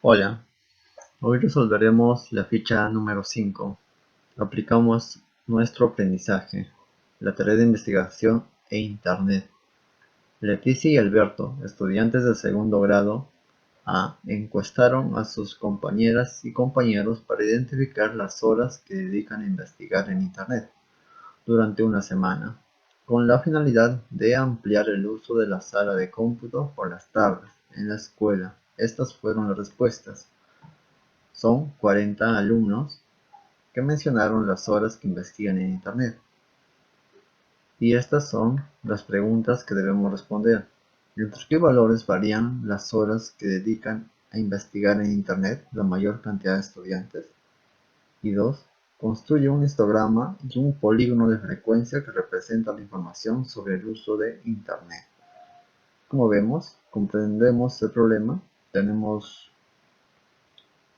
Hola, hoy resolveremos la ficha número 5. Aplicamos nuestro aprendizaje, la tarea de investigación e Internet. Leticia y Alberto, estudiantes de segundo grado A, encuestaron a sus compañeras y compañeros para identificar las horas que dedican a investigar en Internet durante una semana, con la finalidad de ampliar el uso de la sala de cómputo por las tardes en la escuela. Estas fueron las respuestas. Son 40 alumnos que mencionaron las horas que investigan en Internet. Y estas son las preguntas que debemos responder. ¿Entre qué valores varían las horas que dedican a investigar en Internet la mayor cantidad de estudiantes? Y 2. Construye un histograma y un polígono de frecuencia que representa la información sobre el uso de Internet. Como vemos, comprendemos el problema. Tenemos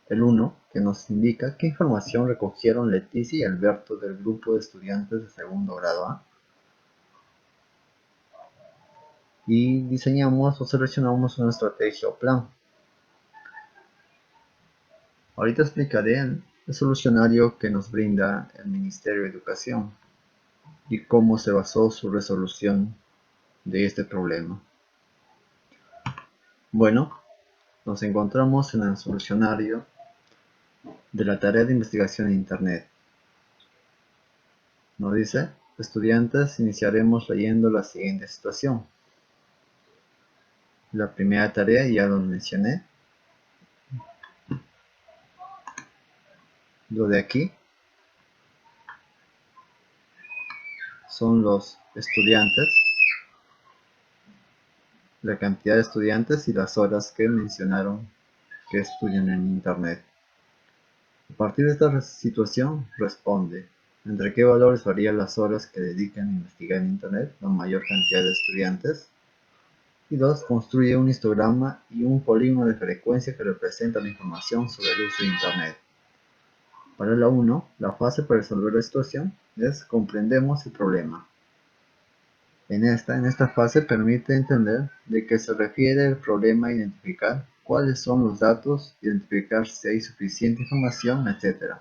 el 1, que nos indica qué información recogieron Leticia y Alberto del grupo de estudiantes de segundo grado A. Y diseñamos o seleccionamos una estrategia o plan. Ahorita explicaré el solucionario que nos brinda el Ministerio de Educación y cómo se basó su resolución de este problema. Bueno, nos encontramos en el solucionario de la tarea de investigación en Internet. Nos dice, estudiantes, iniciaremos leyendo la siguiente situación. La primera tarea ya lo mencioné. Lo de aquí son los estudiantes, la cantidad de estudiantes y las horas que mencionaron que estudian en Internet. A partir de esta situación, responde, ¿entre qué valores varían las horas que dedican a investigar en Internet la mayor cantidad de estudiantes? Y 2. Construye un histograma y un polígono de frecuencia que representa la información sobre el uso de Internet. Para la 1, la fase para resolver la situación es comprendemos el problema. En esta fase permite entender de qué se refiere el problema, identificar cuáles son los datos, identificar si hay suficiente información, etc.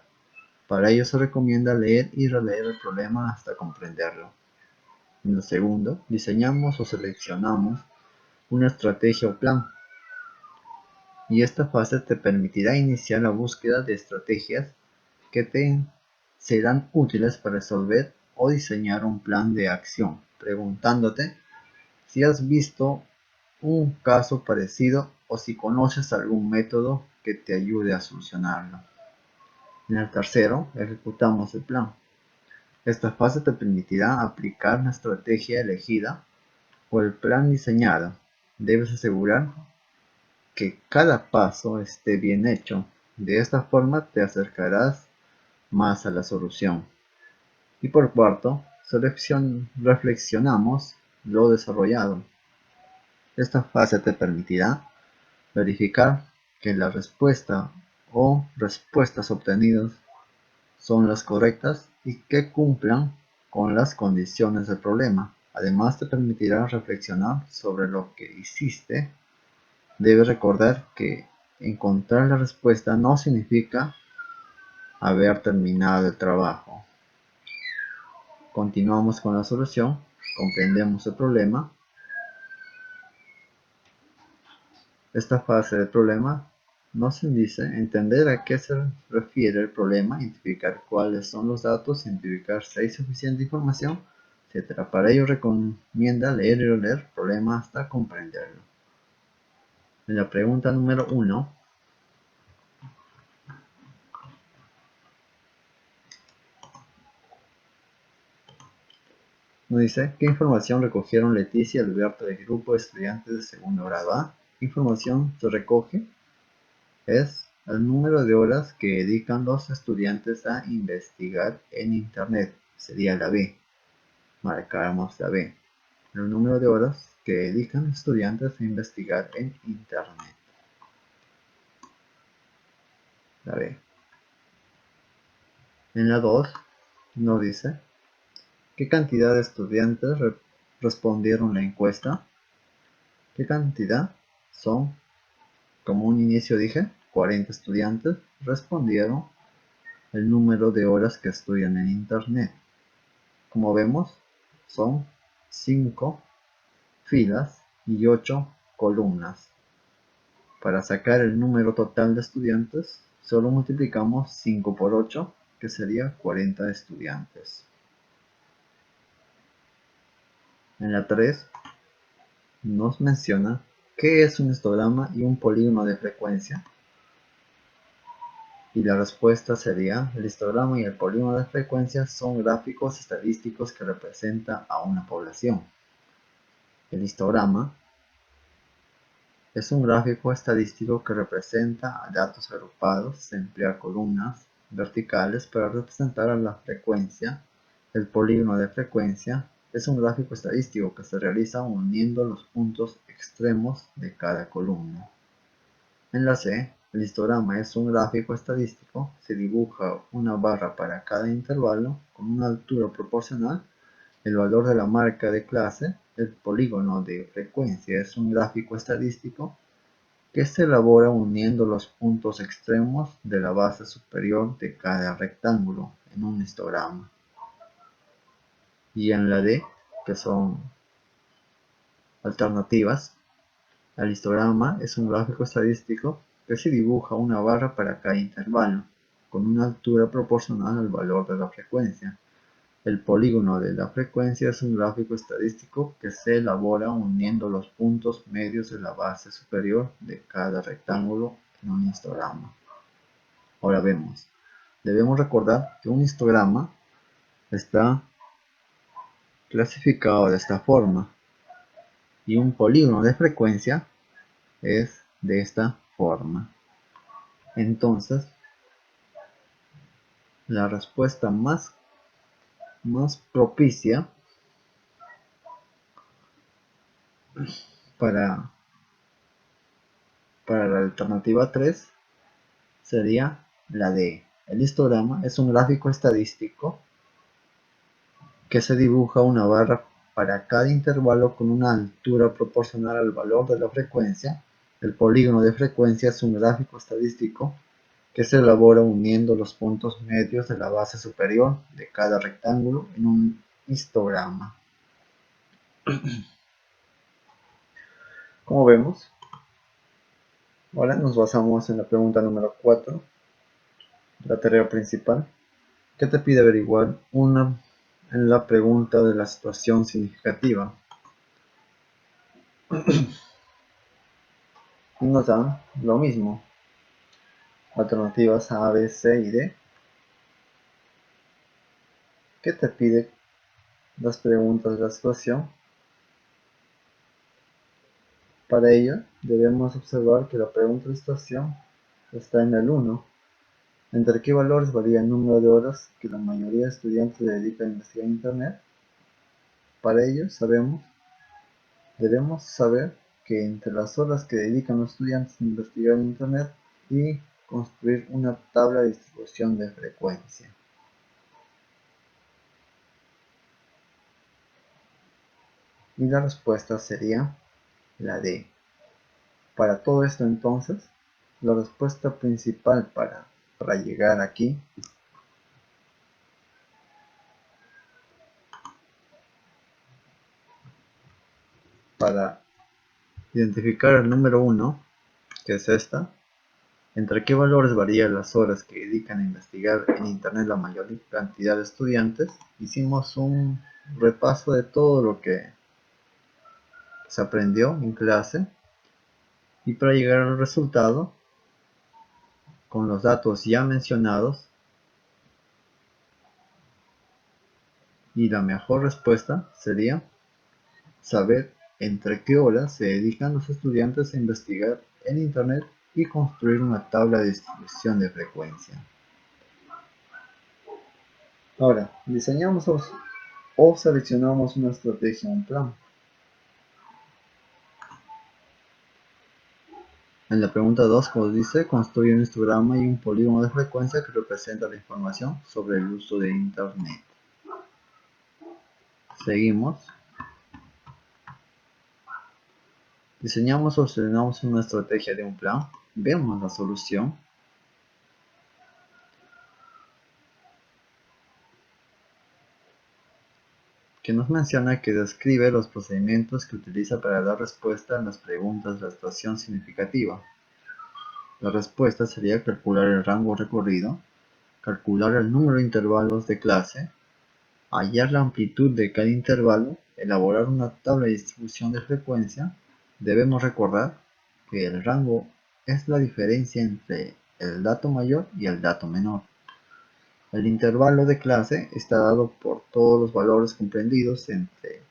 Para ello se recomienda leer y releer el problema hasta comprenderlo. En el segundo, diseñamos o seleccionamos una estrategia o plan. Y esta fase te permitirá iniciar la búsqueda de estrategias que te serán útiles para resolver o diseñar un plan de acción, preguntándote si has visto un caso parecido o si conoces algún método que te ayude a solucionarlo. En el tercero, ejecutamos el plan. Esta fase te permitirá aplicar la estrategia elegida o el plan diseñado. Debes asegurar que cada paso esté bien hecho. De esta forma te acercarás más a la solución. Y por cuarto, reflexionamos lo desarrollado. Esta fase te permitirá verificar que la respuesta o respuestas obtenidas son las correctas y que cumplan con las condiciones del problema. Además te permitirá reflexionar sobre lo que hiciste. Debes recordar que encontrar la respuesta no significa haber terminado el trabajo. Continuamos con la solución, comprendemos el problema. Esta fase del problema nos indica entender a qué se refiere el problema, identificar cuáles son los datos, identificar si hay suficiente información, etc. Para ello recomienda leer y releer el problema hasta comprenderlo. En la pregunta número 1, nos dice ¿qué información recogieron Leticia y Alberto del grupo de estudiantes de segundo grado A? ¿Qué información se recoge? Es el número de horas que dedican los estudiantes a investigar en Internet. Sería la B. Marcamos la B. El número de horas que dedican los estudiantes a investigar en Internet. La B. En la 2 nos dice ¿qué cantidad de estudiantes respondieron la encuesta? ¿Qué cantidad son? Como un inicio dije, 40 estudiantes respondieron el número de horas que estudian en Internet. Como vemos, son 5 filas y 8 columnas. Para sacar el número total de estudiantes, solo multiplicamos 5 por 8, que sería 40 estudiantes. En la 3 nos menciona qué es un histograma y un polígono de frecuencia. Y la respuesta sería: el histograma y el polígono de frecuencia son gráficos estadísticos que representan a una población. El histograma es un gráfico estadístico que representa a datos agrupados. Se emplea columnas verticales para representar a la frecuencia. El polígono de frecuencia es un gráfico estadístico que se realiza uniendo los puntos extremos de cada columna. En la C, el histograma es un gráfico estadístico. Se dibuja una barra para cada intervalo con una altura proporcional. El valor de la marca de clase. El polígono de frecuencia es un gráfico estadístico que se elabora uniendo los puntos extremos de la base superior de cada rectángulo en un histograma. Y en la D, que son alternativas, el histograma es un gráfico estadístico que se dibuja una barra para cada intervalo, con una altura proporcional al valor de la frecuencia. El polígono de la frecuencia es un gráfico estadístico que se elabora uniendo los puntos medios de la base superior de cada rectángulo en un histograma. Ahora debemos recordar que un histograma está clasificado de esta forma y un polígono de frecuencia es de esta forma. Entonces, la respuesta más propicia para la alternativa 3 sería la D. El histograma es un gráfico estadístico que se dibuja una barra para cada intervalo con una altura proporcional al valor de la frecuencia. El polígono de frecuencia es un gráfico estadístico que se elabora uniendo los puntos medios de la base superior de cada rectángulo en un histograma. Como vemos, ahora nos basamos en la pregunta número 4, la tarea principal, que te pide averiguar en la pregunta de la situación significativa. Y nos dan lo mismo. Alternativas A, B, C y D. ¿Qué te pide las preguntas de la situación? Para ello, debemos observar que la pregunta de situación está en el 1. ¿Entre qué valores varía el número de horas que la mayoría de estudiantes dedican a investigar en Internet? Para ello, debemos saber que entre las horas que dedican los estudiantes a investigar en Internet y construir una tabla de distribución de frecuencia. Y la respuesta sería la D. Para todo esto entonces, la respuesta principal para llegar aquí para identificar el número 1, que es esta, entre qué valores varían las horas que dedican a investigar en Internet la mayor cantidad de estudiantes. Hicimos un repaso de todo lo que se aprendió en clase y para llegar al resultado, con los datos ya mencionados, y la mejor respuesta sería saber entre qué horas se dedican los estudiantes a investigar en Internet y construir una tabla de distribución de frecuencia. Ahora, diseñamos o seleccionamos una estrategia, un plan. En la pregunta 2, como dice, construye un histograma y un polígono de frecuencia que representa la información sobre el uso de Internet. Seguimos. Diseñamos o ordenamos una estrategia de un plan, vemos la solución, que nos menciona que describe los procedimientos que utiliza para dar respuesta a las preguntas de la situación significativa. La respuesta sería calcular el rango recorrido, calcular el número de intervalos de clase, hallar la amplitud de cada intervalo, elaborar una tabla de distribución de frecuencia. Debemos recordar que el rango es la diferencia entre el dato mayor y el dato menor. El intervalo de clase está dado por todos los valores comprendidos entre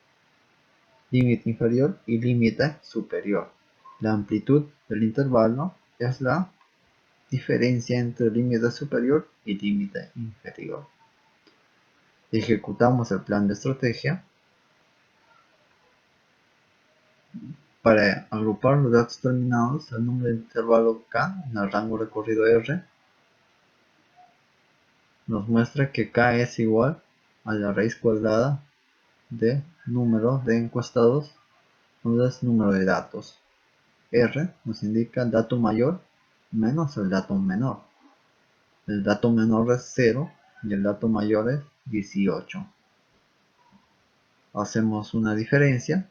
límite inferior y límite superior. La amplitud del intervalo es la diferencia entre límite superior y límite inferior. Ejecutamos el plan de estrategia para agrupar los datos terminados al número de intervalo k en el rango recorrido r. Nos muestra que k es igual a la raíz cuadrada de número de encuestados, entonces número de datos. R nos indica el dato mayor menos el dato menor. El dato menor es 0 y el dato mayor es 18. Hacemos una diferencia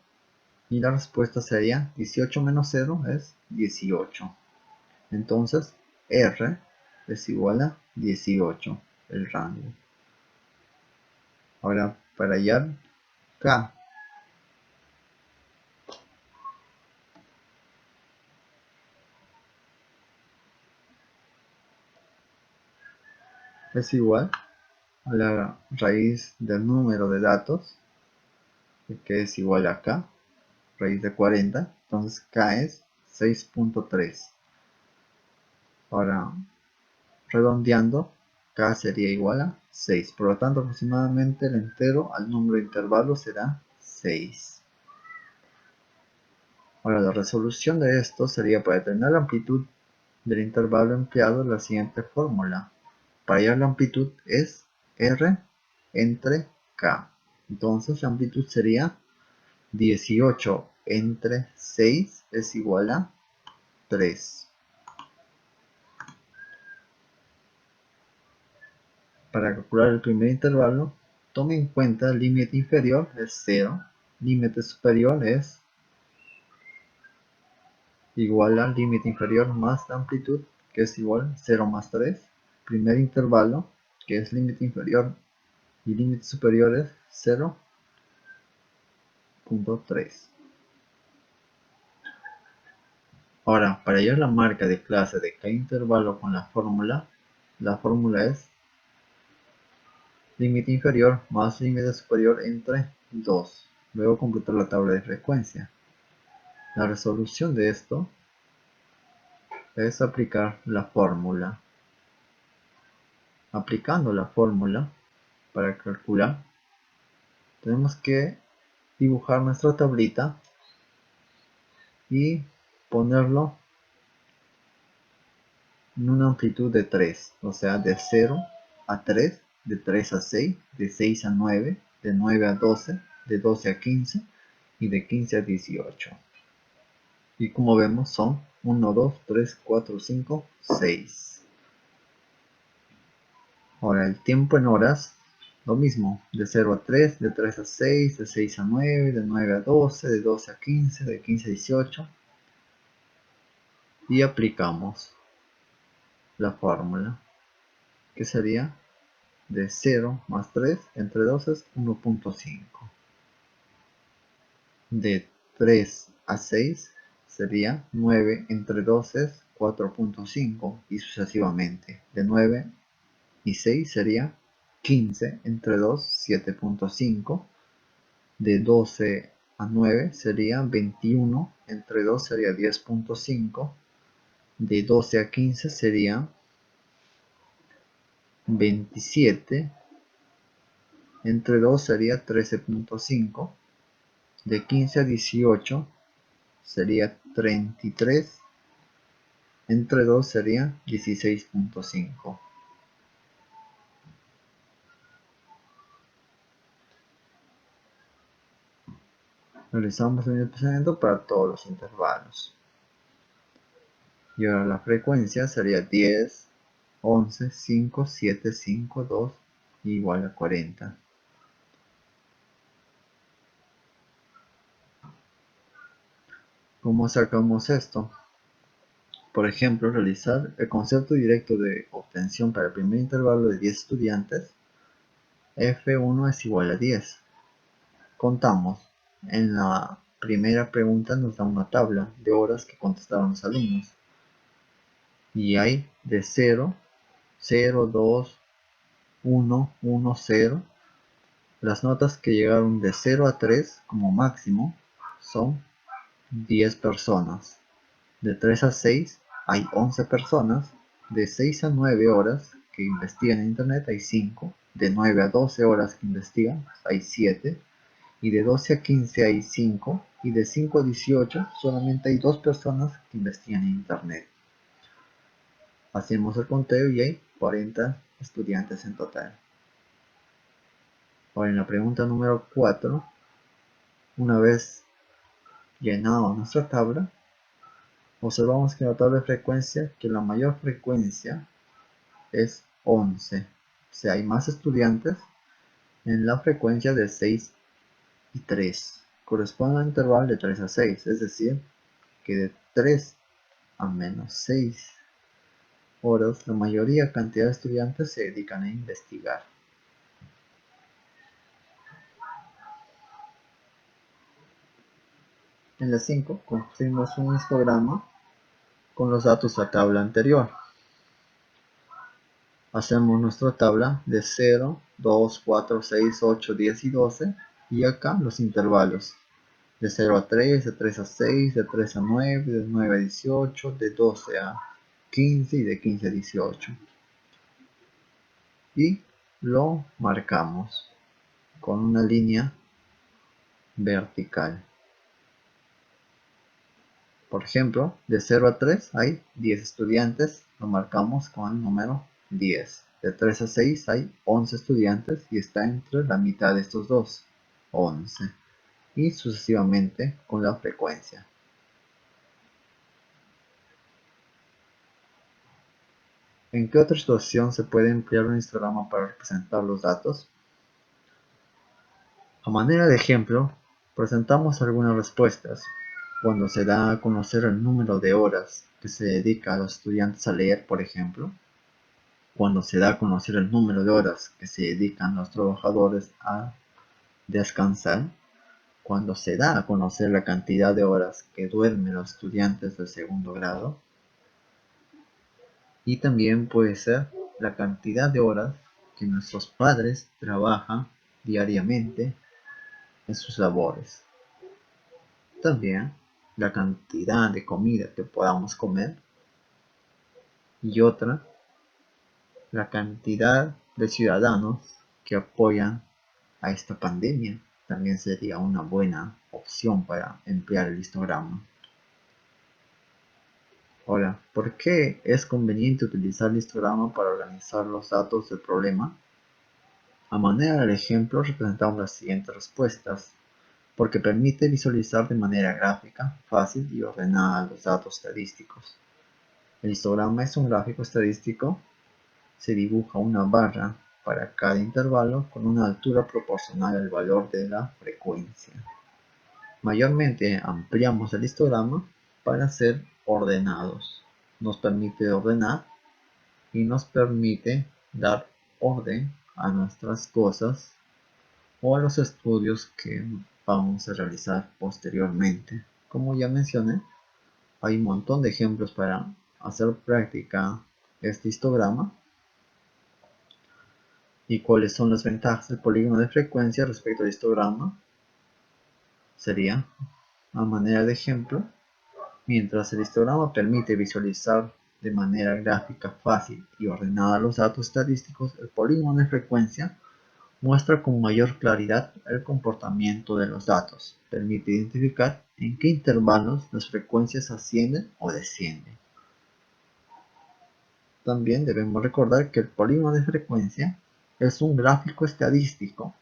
y la respuesta sería 18 menos 0 es 18. Entonces R es igual a 18, el rango. Ahora para hallar K es igual a la raíz del número de datos, que es igual a K, raíz de 40, entonces K es 6.3. Ahora, redondeando, K sería igual a 6, por lo tanto aproximadamente el entero al número de intervalos será 6. Ahora la resolución de esto sería para determinar la amplitud del intervalo empleado la siguiente fórmula. Para hallar la amplitud es R entre K. Entonces la amplitud sería 18 entre 6 es igual a 3. Para calcular el primer intervalo, tome en cuenta el límite inferior es 0, límite superior es igual al límite inferior más la amplitud, que es igual a 0 más 3. Primer intervalo, que es límite inferior y límite superior es 0.3. Ahora, para hallar la marca de clase de cada intervalo con la fórmula es límite inferior más límite superior entre 2. Luego computar la tabla de frecuencia. La resolución de esto es aplicar la fórmula. Aplicando la fórmula para calcular, tenemos que dibujar nuestra tablita y ponerlo en una amplitud de 3, o sea, de 0 a 3, de 3 a 6, de 6 a 9, de 9 a 12, de 12 a 15 y de 15 a 18. Y como vemos son 1, 2, 3, 4, 5, 6. Ahora el tiempo en horas, lo mismo, de 0 a 3, de 3 a 6, de 6 a 9, de 9 a 12, de 12 a 15, de 15 a 18. Y aplicamos la fórmula, que sería de 0 más 3 entre 2 es 1.5. De 3 a 6 sería 9 entre 2 es 4.5 y sucesivamente. De 9 y 6 sería 15 entre 2, 7.5. De 12 a 9 sería 21 entre 2 sería 10.5. De 12 a 15 sería 27 entre 2 sería 13.5. De 15 a 18 sería 33. Entre 2 sería 16.5. Realizamos el mismo procedimiento para todos los intervalos. Y ahora la frecuencia sería 10, 11, 5, 7, 5, 2 igual a 40. ¿Cómo sacamos esto? Por ejemplo, realizar el concepto directo de obtención para el primer intervalo de 10 estudiantes. F1 es igual a 10. Contamos. En la primera pregunta nos da una tabla de horas que contestaron los alumnos. Y hay de 0, 0, 2, 1, 1, 0. Las notas que llegaron de 0 a 3 como máximo son 10 personas. De 3 a 6 hay 11 personas. De 6 a 9 horas que investigan en internet hay 5. De 9 a 12 horas que investigan hay 7. Y de 12 a 15 hay 5. Y de 5 a 18 solamente hay 2 personas que investigan en internet. Hacemos el conteo y hay 40 estudiantes en total. Ahora en la pregunta número 4, una vez llenado nuestra tabla, observamos que en la tabla de frecuencia que la mayor frecuencia es 11. O sea, hay más estudiantes en la frecuencia de 6 y 3. Corresponde al intervalo de 3 a 6, es decir, que de 3 a menos 6 horas la mayoría cantidad de estudiantes se dedican a investigar. En la 5 construimos un histograma con los datos de la tabla anterior. Hacemos nuestra tabla de 0, 2, 4, 6, 8, 10 y 12 y acá los intervalos de 0 a 3, de 3 a 6, de 3 a 9, de 9 a 18, de 12 a 15 y de 15 a 18. Y lo marcamos con una línea vertical. Por ejemplo, de 0 a 3 hay 10 estudiantes, lo marcamos con el número 10. De 3 a 6 hay 11 estudiantes y está entre la mitad de estos dos, 11. Y sucesivamente con la frecuencia. ¿En qué otra situación se puede emplear un histograma para representar los datos? A manera de ejemplo, presentamos algunas respuestas. Cuando se da a conocer el número de horas que se dedica a los estudiantes a leer, por ejemplo, cuando se da a conocer el número de horas que se dedican los trabajadores a descansar, cuando se da a conocer la cantidad de horas que duermen los estudiantes del segundo grado, y también puede ser la cantidad de horas que nuestros padres trabajan diariamente en sus labores. También la cantidad de comida que podamos comer y otra, la cantidad de ciudadanos que apoyan a esta pandemia. También sería una buena opción para emplear el histograma. Ahora, ¿por qué es conveniente utilizar el histograma para organizar los datos del problema? A manera de ejemplo, representamos las siguientes respuestas, porque permite visualizar de manera gráfica, fácil y ordenada los datos estadísticos. El histograma es un gráfico estadístico. Se dibuja una barra para cada intervalo con una altura proporcional al valor de la frecuencia. Mayormente ampliamos el histograma para ser ordenados. Nos permite ordenar y nos permite dar orden a nuestras cosas o a los estudios que vamos a realizar posteriormente. Como ya mencioné, hay un montón de ejemplos para hacer práctica este histograma. ¿Y cuáles son las ventajas del polígono de frecuencia respecto al histograma? Sería, a manera de ejemplo, mientras el histograma permite visualizar de manera gráfica fácil y ordenada los datos estadísticos, el polígono de frecuencia muestra con mayor claridad el comportamiento de los datos. Permite identificar en qué intervalos las frecuencias ascienden o descienden. También debemos recordar que el polígono de frecuencia es un gráfico estadístico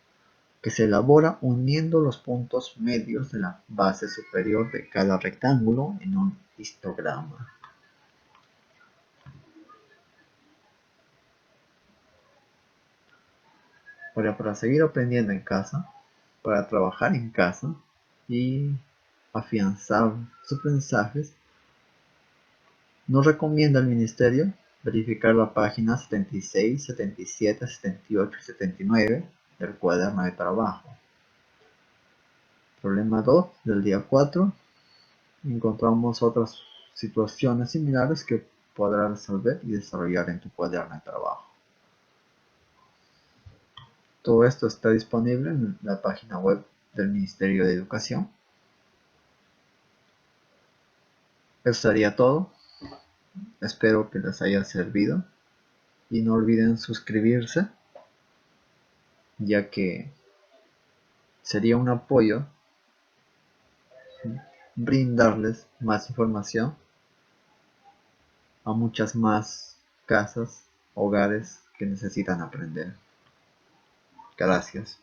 que se elabora uniendo los puntos medios de la base superior de cada rectángulo en un histograma. Para seguir aprendiendo en casa, para trabajar en casa y afianzar sus aprendizajes, nos recomienda el Ministerio verificar la página 76, 77, 78 y 79 del cuaderno de trabajo. Problema 2 del día 4. Encontramos otras situaciones similares que podrás resolver y desarrollar en tu cuaderno de trabajo. Todo esto está disponible en la página web del Ministerio de Educación. Eso sería todo. Espero que les haya servido y no olviden suscribirse, ya que sería un apoyo brindarles más información a muchas más casas, hogares que necesitan aprender. Gracias.